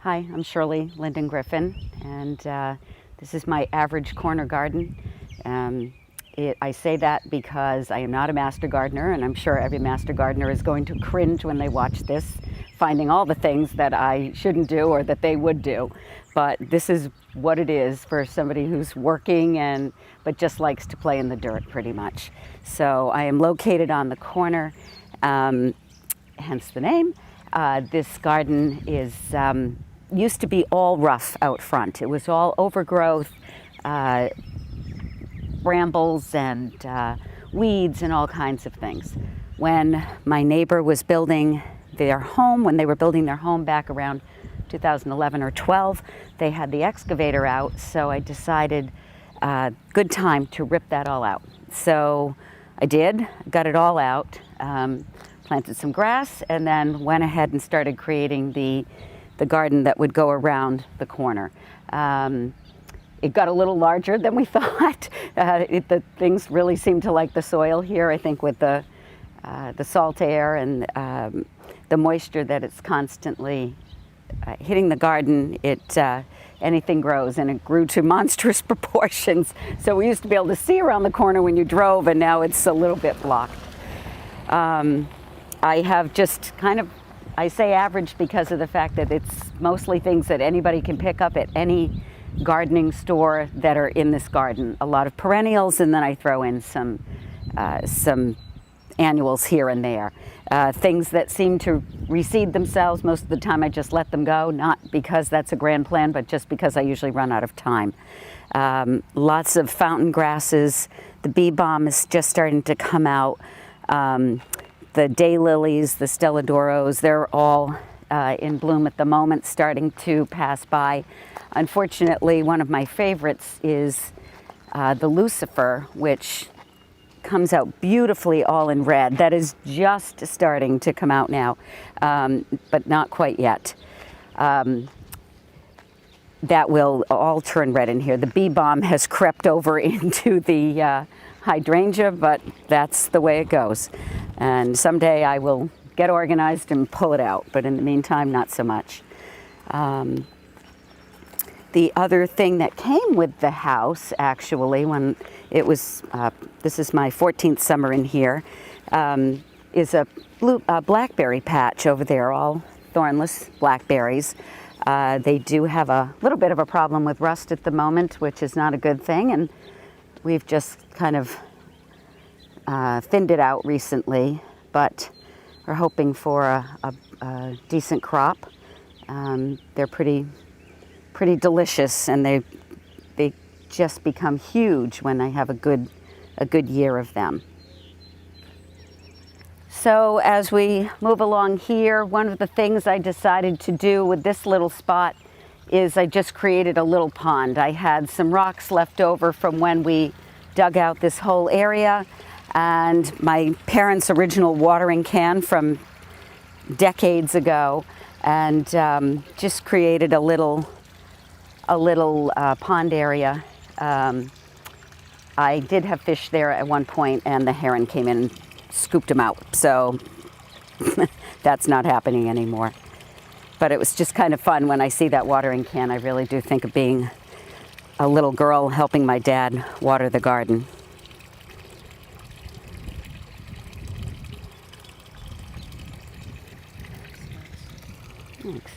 Hi, I'm Shirley Griffin, and this is my average corner garden. I say that because I am not a master gardener, and I'm sure every master gardener is going to cringe when they watch this, finding all the things that I shouldn't do or that they would do. But this is what it is for somebody who's working but just likes to play in the dirt pretty much. So I am located on the corner, hence the name. This garden is used to be all rough out front. It was all overgrowth, brambles and weeds and all kinds of things. When my neighbor was building their home, when they were building their home back around 2011 or 12, they had the excavator out, so I decided good time to rip that all out. So I did, got it all out, planted some grass, and then went ahead and started creating the garden that would go around the corner. It got a little larger than we thought. The things really seem to like the soil here, I think, with the salt air and the moisture that it's constantly hitting the garden. Anything grows, and it grew to monstrous proportions. So we used to be able to see around the corner when you drove, and now it's a little bit blocked. I have just I say average because of the fact that it's mostly things that anybody can pick up at any gardening store that are in this garden. A lot of perennials, and then I throw in some annuals here and there. Things that seem to reseed themselves. Most of the time I just let them go, not because that's a grand plan, but just because I usually run out of time. Lots of fountain grasses. The bee balm is just starting to come out. The daylilies, the stelladoros, they're all in bloom at the moment, starting to pass by. Unfortunately, one of my favorites is the lucifer, which comes out beautifully all in red. That is just starting to come out now, but not quite yet. That will all turn red in here. The bee balm has crept over into the hydrangea, but that's the way it goes. And someday I will get organized and pull it out, but in the meantime, not so much. The other thing that came with the house, actually, when it was, this is my 14th summer in here, is a blackberry patch over there, all thornless blackberries. They do have a little bit of a problem with rust at the moment, which is not a good thing, and we've just kind of thinned it out recently, but we're hoping for a decent crop. They're pretty delicious, and they just become huge when I have a good year of them. So as we move along here, one of the things I decided to do with this little spot is I just created a little pond. I had some rocks left over from when we dug out this whole area, and my parents' original watering can from decades ago, and just created a little pond area. I did have fish there at one point, and the heron came in and scooped them out, so that's not happening anymore. But it was just kind of fun when I see that watering can. I really do think of being a little girl helping my dad water the garden. Thanks.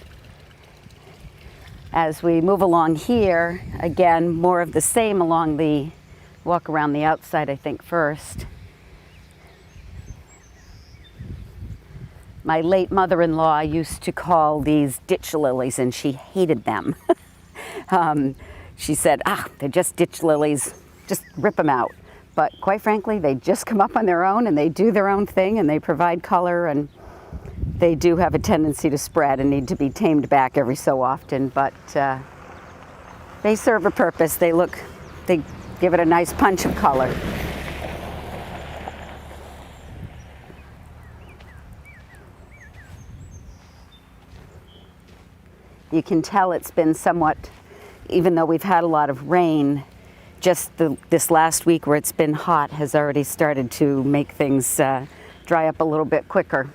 As we move along here, again, more of the same along the walk around the outside, I think, first. My late mother-in-law used to call these ditch lilies, and she hated them. She said, they're just ditch lilies, just rip them out. But quite frankly, they just come up on their own, and they do their own thing, and they provide color, and they do have a tendency to spread and need to be tamed back every so often, but they serve a purpose. They give it a nice punch of color. You can tell it's been somewhat, even though we've had a lot of rain, just this last week where it's been hot has already started to make things dry up a little bit quicker.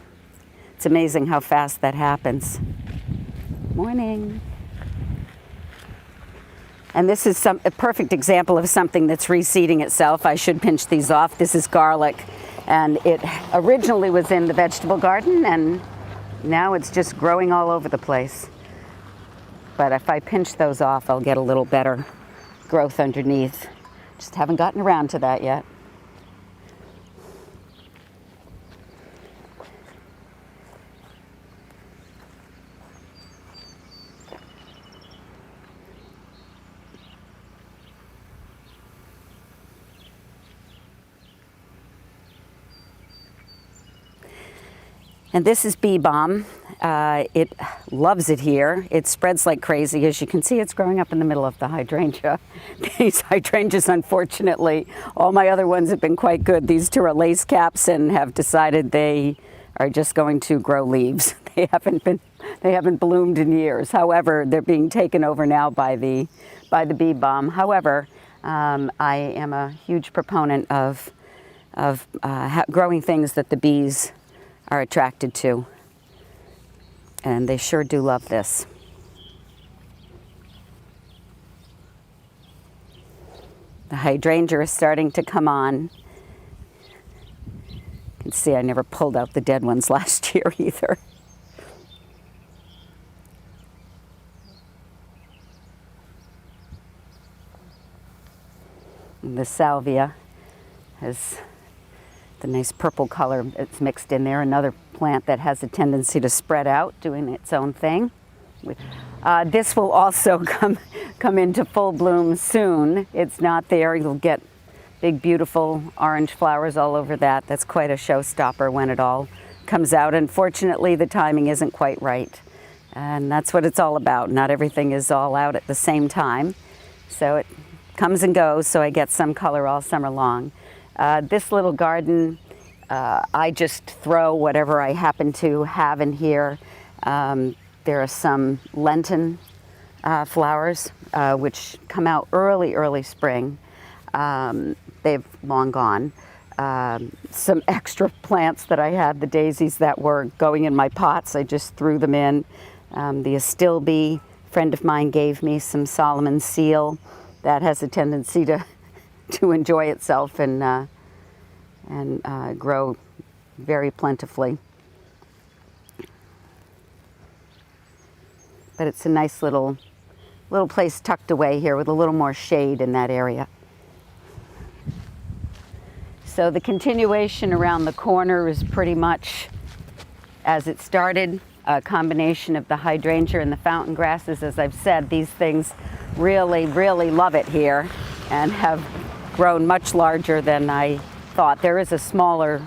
It's amazing how fast that happens. Morning. And this is a perfect example of something that's reseeding itself. I should pinch these off. This is garlic, and it originally was in the vegetable garden, and now it's just growing all over the place. But if I pinch those off, I'll get a little better growth underneath. Just haven't gotten around to that yet. And this is bee balm. It loves it here. It spreads like crazy. As you can see, it's growing up in the middle of the hydrangea. These hydrangeas, unfortunately, all my other ones have been quite good. These two are lace caps and have decided they are just going to grow leaves. They haven't bloomed in years. However, they're being taken over now by the bee balm. However, I am a huge proponent of growing things that the bees are attracted to, and they sure do love this. The hydrangea is starting to come on. You can see I never pulled out the dead ones last year either. And the salvia has the nice purple color that's mixed in there. Another plant that has a tendency to spread out, doing its own thing. This will also come into full bloom soon. It's not there. You'll get big, beautiful orange flowers all over that. That's quite a showstopper when it all comes out. Unfortunately, the timing isn't quite right. And that's what it's all about. Not everything is all out at the same time. So it comes and goes, so I get some color all summer long. This little garden, I just throw whatever I happen to have in here. There are some Lenten flowers, which come out early spring. They've long gone. Some extra plants that I had, the daisies that were going in my pots, I just threw them in. The astilbe, friend of mine gave me some Solomon seal. That has a tendency to enjoy itself and grow very plentifully. But it's a nice little place tucked away here with a little more shade in that area. So the continuation around the corner is pretty much as it started, a combination of the hydrangea and the fountain grasses. As I've said, these things really love it here and have grown much larger than I thought. There is a smaller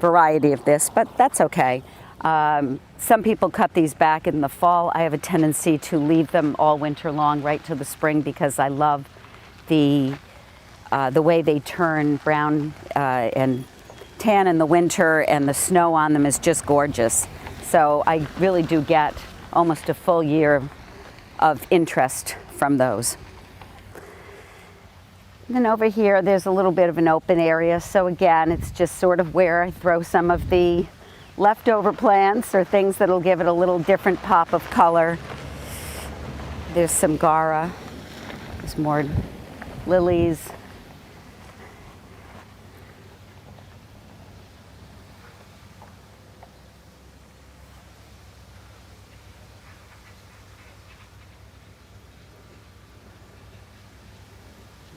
variety of this, but that's okay. Some people cut these back in the fall. I have a tendency to leave them all winter long right to the spring because I love the way they turn brown and tan in the winter, and the snow on them is just gorgeous. So I really do get almost a full year of interest from those. And then over here, there's a little bit of an open area. So again, it's just sort of where I throw some of the leftover plants or things that'll give it a little different pop of color. There's some Gara. There's more lilies.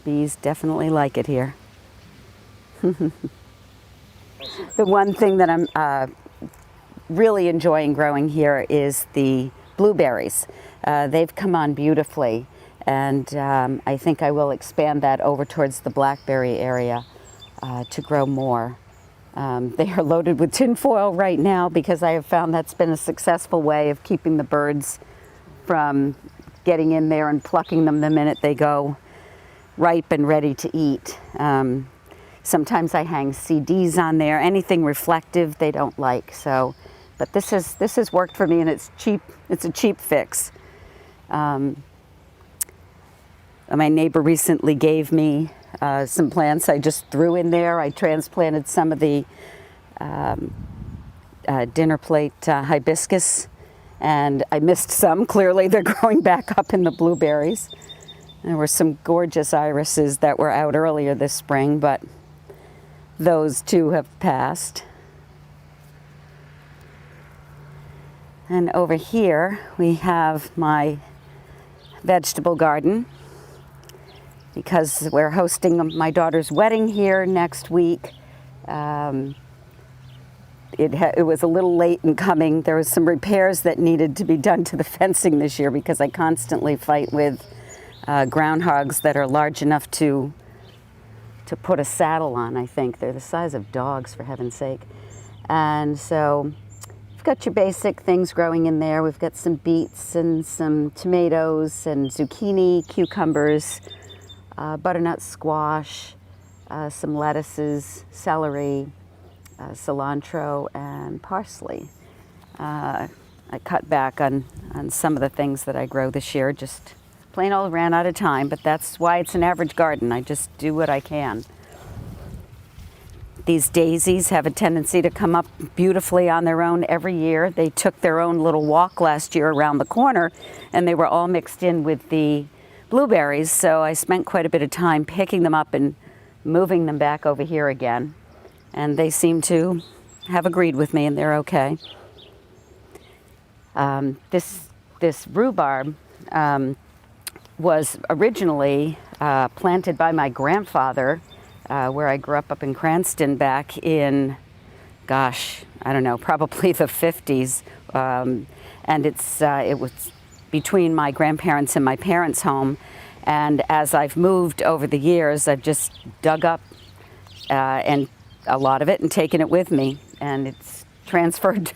Bees definitely like it here. The one thing that I'm really enjoying growing here is the blueberries. They've come on beautifully, and I think I will expand that over towards the blackberry area to grow more. They are loaded with tinfoil right now because I have found that's been a successful way of keeping the birds from getting in there and plucking them the minute they go ripe and ready to eat. Sometimes I hang CDs on there. Anything reflective they don't like. So, but this has worked for me, and it's cheap. It's a cheap fix. My neighbor recently gave me some plants I just threw in there. I transplanted some of the dinner plate hibiscus and I missed some. Clearly they're growing back up in the blueberries. There were some gorgeous irises that were out earlier this spring, but those too have passed. And over here we have my vegetable garden, because we're hosting my daughter's wedding here next week. It was a little late in coming. There was some repairs that needed to be done to the fencing this year, because I constantly fight with groundhogs that are large enough to put a saddle on, I think. They're the size of dogs, for heaven's sake. And so we've got your basic things growing in there. We've got some beets and some tomatoes and zucchini, cucumbers, butternut squash, some lettuces, celery, cilantro, and parsley. I cut back on some of the things that I grow this year, just plain old ran out of time, but that's why it's an average garden. I just do what I can. These daisies have a tendency to come up beautifully on their own every year. They took their own little walk last year around the corner, and they were all mixed in with the blueberries, so I spent quite a bit of time picking them up and moving them back over here again. And they seem to have agreed with me, and they're okay. This rhubarb was originally planted by my grandfather, where I grew up in Cranston back in, gosh, I don't know, probably the 50s. And it was between my grandparents and my parents' home. And as I've moved over the years, I've just dug up and a lot of it and taken it with me. And it's transferred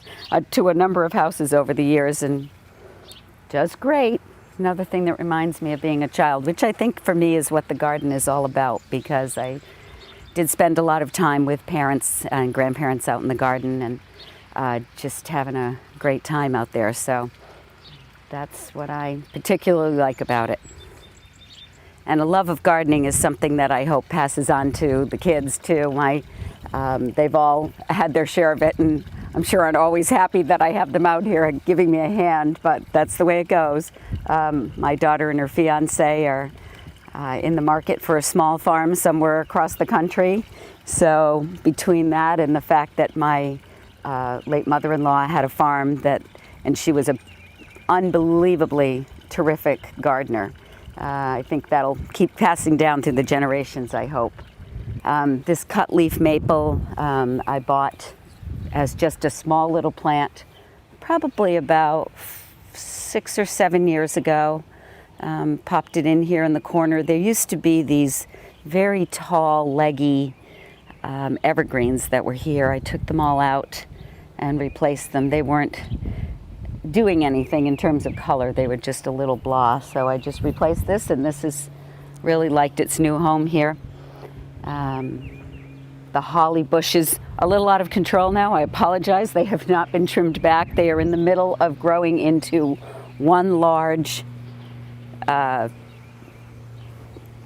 to a number of houses over the years, and does great. Another thing that reminds me of being a child, which I think for me is what the garden is all about, because I did spend a lot of time with parents and grandparents out in the garden, and just having a great time out there. So that's what I particularly like about it. And a love of gardening is something that I hope passes on to the kids too. They've all had their share of it, and I'm sure aren't always happy that I have them out here giving me a hand, but that's the way it goes. My daughter and her fiance are in the market for a small farm somewhere across the country. So between that and the fact that my late mother-in-law had a farm, and she was an unbelievably terrific gardener, I think that'll keep passing down through the generations, I hope. This cut leaf maple I bought as just a small little plant, probably about 6 or 7 years ago. Popped it in here in the corner. There used to be these very tall, leggy evergreens that were here. I took them all out and replaced them. They weren't doing anything in terms of color. They were just a little blah. So I just replaced this, and this has really liked its new home here. The holly bush is a little out of control now. I apologize. They have not been trimmed back. They are in the middle of growing into one large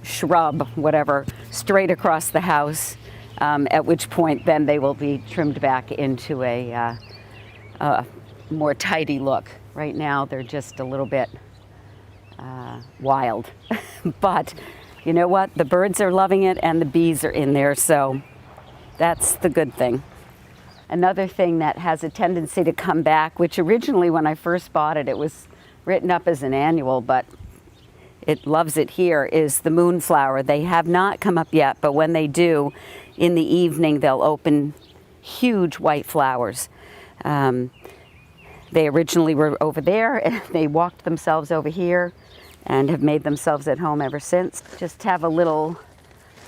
shrub, whatever, straight across the house, at which point then they will be trimmed back into a more tidy look. Right now they're just a little bit wild. But you know what? The birds are loving it and the bees are in there, so that's the good thing. Another thing that has a tendency to come back, which originally when I first bought it, it was written up as an annual, but it loves it here, is the moonflower. They have not come up yet, but when they do, in the evening they'll open huge white flowers. They originally were over there, and they walked themselves over here and have made themselves at home ever since. Just have a little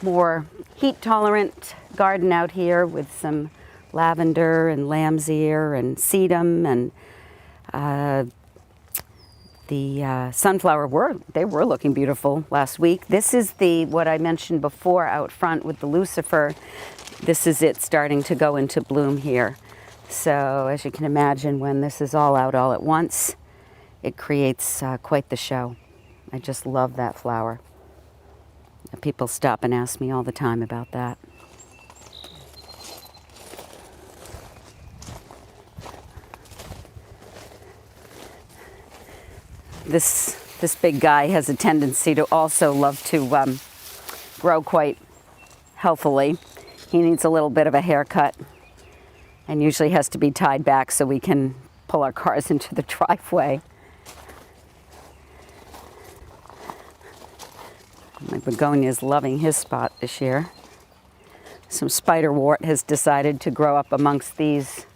more heat-tolerant garden out here with some lavender and lamb's ear and sedum, and the sunflower were looking beautiful last week. This is what I mentioned before out front with the lucifer. This is it starting to go into bloom here. So as you can imagine, when this is all out all at once, it creates quite the show. I just love that flower. People stop and ask me all the time about that. This big guy has a tendency to also love to grow quite healthily. He needs a little bit of a haircut and usually has to be tied back so we can pull our cars into the driveway. My begonia is loving his spot this year. Some spiderwort has decided to grow up amongst these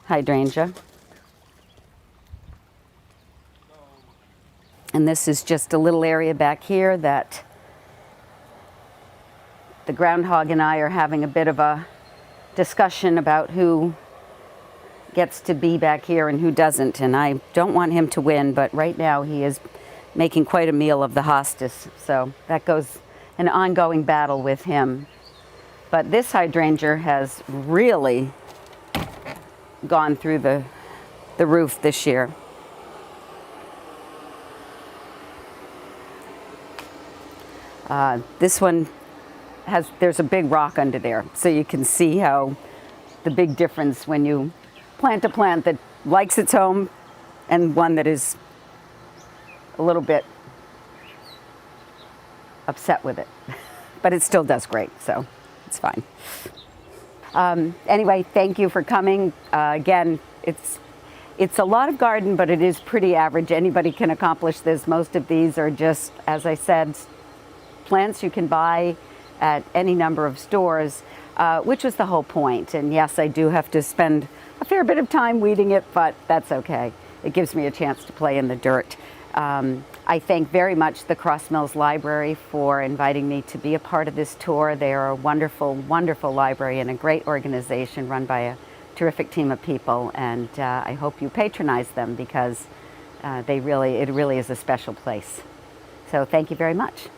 hydrangea. And this is just a little area back here that the groundhog and I are having a bit of a discussion about who gets to be back here and who doesn't. And I don't want him to win, but right now he is making quite a meal of the hostas. So that goes an ongoing battle with him. But this hydrangea has really gone through the roof this year. This one there's a big rock under there, so you can see how the big difference when you plant a plant that likes its home and one that is a little bit upset with it. But it still does great, so it's fine. Anyway, thank you for coming. Again, it's a lot of garden, but it is pretty average. Anybody can accomplish this. Most of these are just, as I said, plants you can buy at any number of stores, which was the whole point. And yes, I do have to spend a fair bit of time weeding it, but that's okay. It gives me a chance to play in the dirt. I thank very much the Cross Mills Library for inviting me to be a part of this tour. They are a wonderful, wonderful library and a great organization run by a terrific team of people. And I hope you patronize them because it really is a special place. So thank you very much.